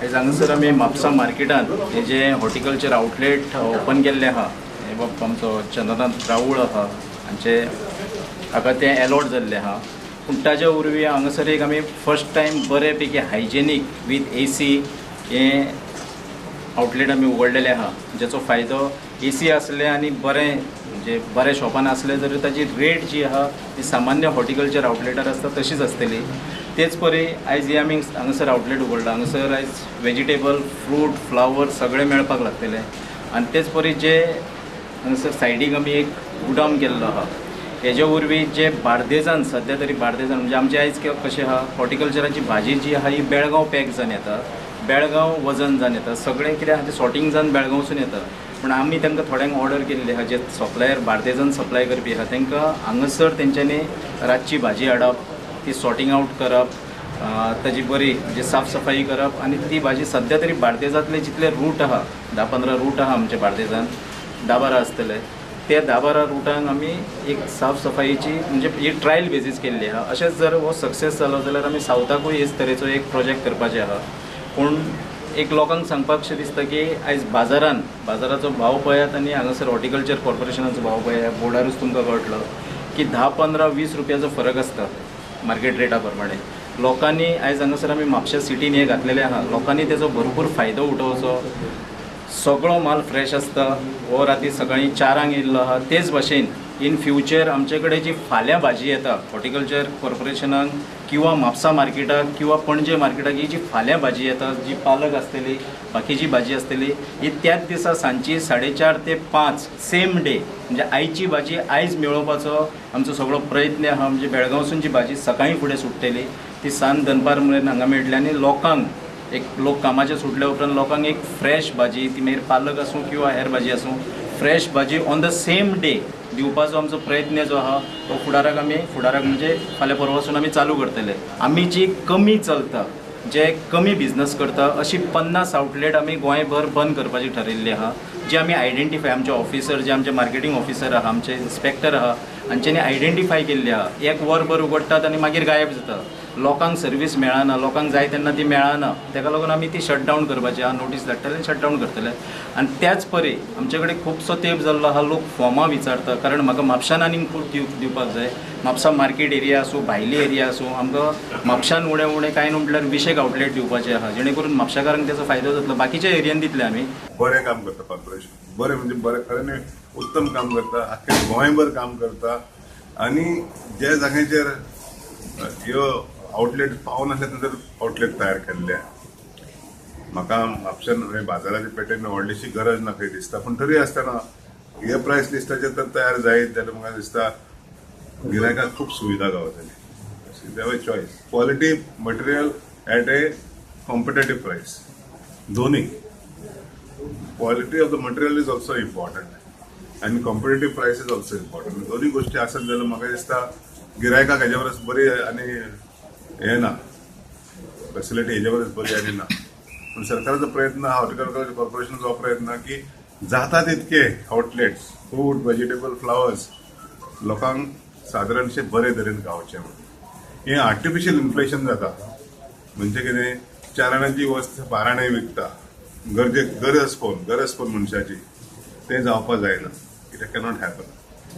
आयज हांगासर आमी म्हापसा मार्केटान हे जे हॉर्टिकल्चर आउटलेट ओपन केल्ले आहा, हे बाब आमचो चंद्रकांत राऊळ आहा हांचे हाका ते अलॉट जाल्ले आहा. पूण ताज्या उरवीं हांगासर एक आमी फर्स्ट टायम बरे पैकी हायजेनीक विथ AC हे आउटलेट आमी उगडलेले आहा, जेचो फायदो AC आसले आनी बरें म्हणजे बऱ्या शॉपान आसले जाल्यार ताजी रेट जी आहा ती सामान्य हॉर्टिकल्चर आउटलेटार आसता तशीच आसतली. तेच परी आयज हे आमी हांगासर आउटलेट उगडला. हांगासर आयज वेजिटेबल, फ्रूट, फ्लावर सगळें मेळपाक लागतले. आनी तेच परी जे हांगासर सायडीक आमी एक गुडाम केल्लो आहा, हेजे वरवीं जे बार्देजान सद्या तरी बार्देजान म्हणजे आमचे आयज कशें आहा, हॉर्टिकल्चराची भाजी जी आहा ही बेळगांव पॅक जावन येता, बेळगांव वजन जावन येता, सगळें कितें आहा तें सॉर्टिंग जावन बेळगांवसून येता. पूण आमी तांकां थोड्यांक ऑर्डर केल्ली आहा, जे सप्लायर बार्देजान सप्लाय करपी आहा तांकां हांगासर तेंच्यांनी रातची भाजी हाडप, ती सॉर्टिंग आउट करप, ताजी बरी म्हणजे साफ सफाई करप आनी ती भाजी सद्या तरी बार्देजांतले जितले रूट आहा 10-15 रूट आहा आमच्या बार्देजान, 10-12 आसतले. त्या 10-12 रुटांक आमी एक साफ सफाईची म्हणजे ही ट्रायल बेजीस केल्ली आहा. अशेंच जर हो सक्सेस जालो जाल्यार आमी सावथाकूय हेच तरेचो एक प्रोजेक्ट करपाचे आहा. पूण एक लोकांक सांगपाक अशें दिसता की आयज बाजाराचो भाव पळयात आनी हांगासर हॉर्टिकल्चर कॉर्पोरेशनाचो भाव पळयात, बोर्डारूच तुमकां कळटलो की 10-15-20 रुपयाचो फरक आसता मार्केट रेटा प्रमाणे. लोकांनी आयज हांगासर आमी म्हापशा सिटीन हे घातलेले आहा, लोकांनी तेजो भरपूर फायदो उठोवचो. सगळो माल फ्रेश आसता. हो राती सकाळीं 4 येयल्लो आहा. तेच भाशेन इन फ्युचर आमचे कडेन जी फाल्यां भाजी येता हॉर्टिकल्चर कॉर्पोरेशनाक किंवा म्हापसा मार्केटाक किंवा पणजे मार्केटाक ही जी फाल्यां भाजी येता, जी पालक आसतली, बाकीची भाजी आसतली, ही त्याच दिसा सांजची 4:30 ते 5 सेम डे म्हणजे आयची भाजी आयज मेळोवपाचो आमचो सगळो प्रयत्न आहा. म्हणजे बेळगांवसून जी भाजी सकाळीं फुडें सुट्टेली ती सांज दनपार मेरेन हांगा मेळटली आनी लोकांक लोक कामाचे सुटल्या उपरांत लोकांक एक फ्रेश भाजी, ती मागीर पालक आसूं किंवा हेर भाजी आसूं, फ्रेश भाजी ऑन द सेम डे दिवपाचो आमचो प्रयत्न जो आहा तो फुडाराक म्हणजे फाल्यां परवासून आमी चालू करतले. आमी जी कमी चलता, जे कमी बिझनस करता अशी 50 आउटलेट आमी गोंयभर बंद करपाची ठरयल्ली आहा. जे आमी आयडेंटिफाय आमचे ऑफिसर, जे आमचे मार्केटींग ऑफिसर आहा, आमचे इन्स्पेक्टर आहा, हांच्यांनी आयडेंटिफाय केल्ली आहा. एक वरभर उगडटात आनी मागीर गायब जाता. लोकांक सर्वीस मेळना, लोकांक जाय तेन्ना ती मेळना. ताका लागून आमी ती शटडावन करपाची आहा, नोटीस धाडटले आनी शटडावन करतले. आनी त्याच परी आमचे कडेन खुबसो तेंप जाल्लो आहा, लोक फॉर्मां विचारता. कारण म्हाका म्हापशान आनीक खूब दिवपाक जाय. म्हापसा मार्केट एरिया आसूं, भायली एरिया आसूं, आमकां म्हापशान उणें कांय न्हू म्हटल्यार 20 आउटलेट दिवपाचे आहा, जेणे करून म्हापशाकारांक त्याचो फायदो जातलो. बाकीच्या एरियान दितले आमी. बरें काम करता कॉर्पोरेशन, बरें म्हणजे बरें खरें उत्तम काम करता, आख्खे गोंयभर काम करता. आनी जे जाग्याचेर ह्यो आउटलेट पावनासले थंयसर आउटलेट तयार केल्ले. म्हाका म्हापशान बाजाराच्या पेटेन व्हडलीशी गरज ना खंय दिसता, पूण तरी आसतना हे प्रायस लिस्टाचेर तर तयार जायत जाल्यार म्हाका दिसता गिरायकाक खूब सुविधा गावतली. They have a choice, quality material at A competitive प्रायस. दोन्ही quality of the material is also important आनी कॉम्पिटेटिव्ह प्रायस इज ऑल्सो इम्पॉर्टंट. दोन्ही गोष्टी आसत जाल्यार म्हाका दिसता गिरायकाक हेजे परस बरी आनी हे ना, फॅसिलिटी हेजे परस बरी आनी ना. पूण सरकाराचो प्रयत्न, हॉर्टिकल्चर कॉर्पोरेशनाचो हो प्रयत्न की जाता तितके आउटलेट्स, फ्रूट, व्हेजिटेबल, फ्लावर्स लोकांक सादारणशे बरे तरेन गावचे म्हणून. हे आर्टिफिशियल इन्फ्लेशन जाता म्हणजे कितें, 4 आण्याची वस्त 12 आणे विकता, गरज कोण मनशाची, ते जावपा जायना. It cannot happen.